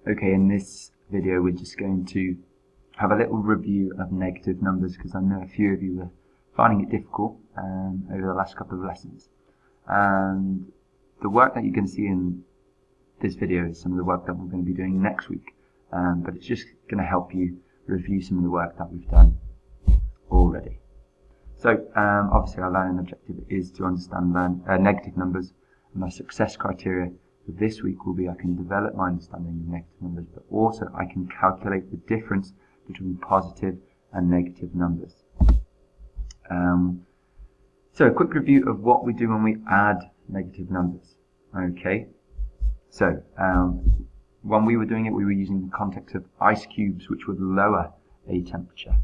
Okay, in this video we're just going to have a little review of negative numbers because I know a few of you were finding it difficult over the last couple of lessons. And the work that you're going to see in this video is some of the work that we're going to be doing next week, but it's just going to help you review some of the work that we've done already. So obviously our learning objective is to understand negative numbers, and my success criteria for this week will be I can develop my understanding of negative numbers, but also I can calculate the difference between positive and negative numbers. So a quick review of what we do when we add negative numbers. Okay, so when we were doing it, we were using the context of ice cubes, which would lower a temperature.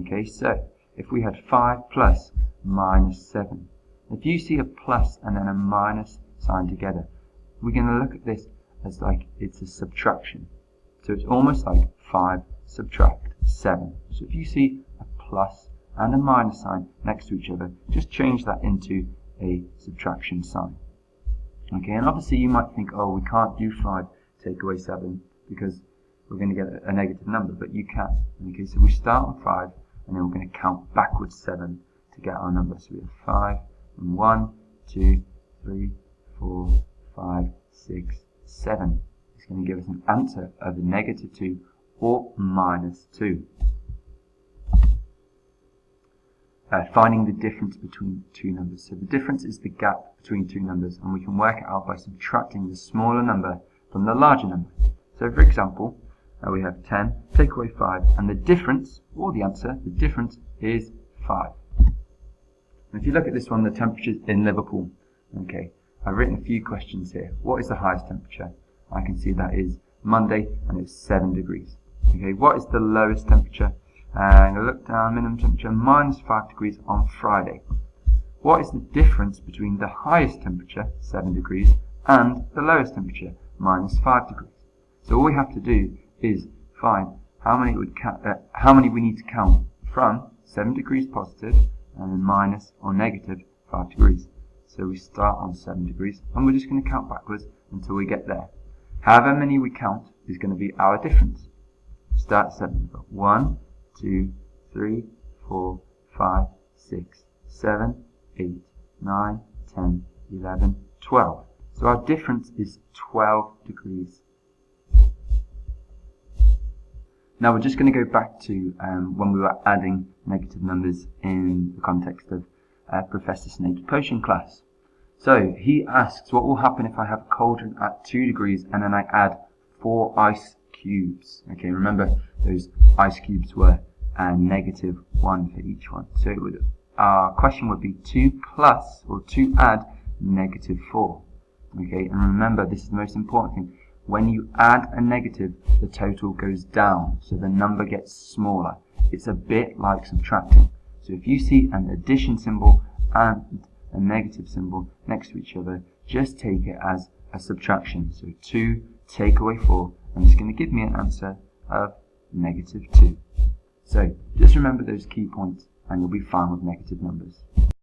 Okay, so if we had 5 plus minus 7, if you see a plus and then a minus sign together, we're going to look at this as like it's a subtraction. So it's almost like 5 subtract 7. So if you see a plus and a minus sign next to each other, just change that into a subtraction sign. Okay, and obviously you might think, oh, we can't do 5 take away 7 because we're going to get a negative number, but you can. Okay, so we start on 5 and then we're going to count backwards 7 to get our number. So we have 5 and 1, 2, 3, 4, 5, 6, 7. It's going to give us an answer of negative 2 or minus 2. Finding the difference between two numbers. So the difference is the gap between two numbers, and we can work it out by subtracting the smaller number from the larger number. So for example, we have 10, take away 5, and the difference, or the answer, the difference is 5. And if you look at this one, the temperatures in Liverpool. Okay, I've written a few questions here. What is the highest temperature? I can see that is Monday, and it's 7 degrees. Okay, what is the lowest temperature? And I look down, minimum temperature minus 5 degrees on Friday. What is the difference between the highest temperature, 7 degrees, and the lowest temperature, minus 5 degrees? So all we have to do is find how many we need to count from 7 degrees positive and then minus or negative 5 degrees. So we start on 7 degrees and we're just going to count backwards until we get there. However many we count is going to be our difference. Start at 7. We've got 1, 2, 3, 4, 5, 6, 7, 8, 9, 10, 11, 12. So our difference is 12 degrees. Now we're just going to go back to when we were adding negative numbers in the context of Professor Snake's potion class. So he asks, what will happen if I have a cauldron at 2 degrees and then I add 4 ice cubes? Okay, remember those ice cubes were negative 1 for each one. So our question would be 2 plus, or 2 add negative 4. Okay, and remember, this is the most important thing. When you add a negative, the total goes down, so the number gets smaller. It's a bit like subtracting. So if you see an addition symbol and a negative symbol next to each other, just take it as a subtraction. So 2 take away 4, and it's going to give me an answer of negative 2. So just remember those key points and you'll be fine with negative numbers.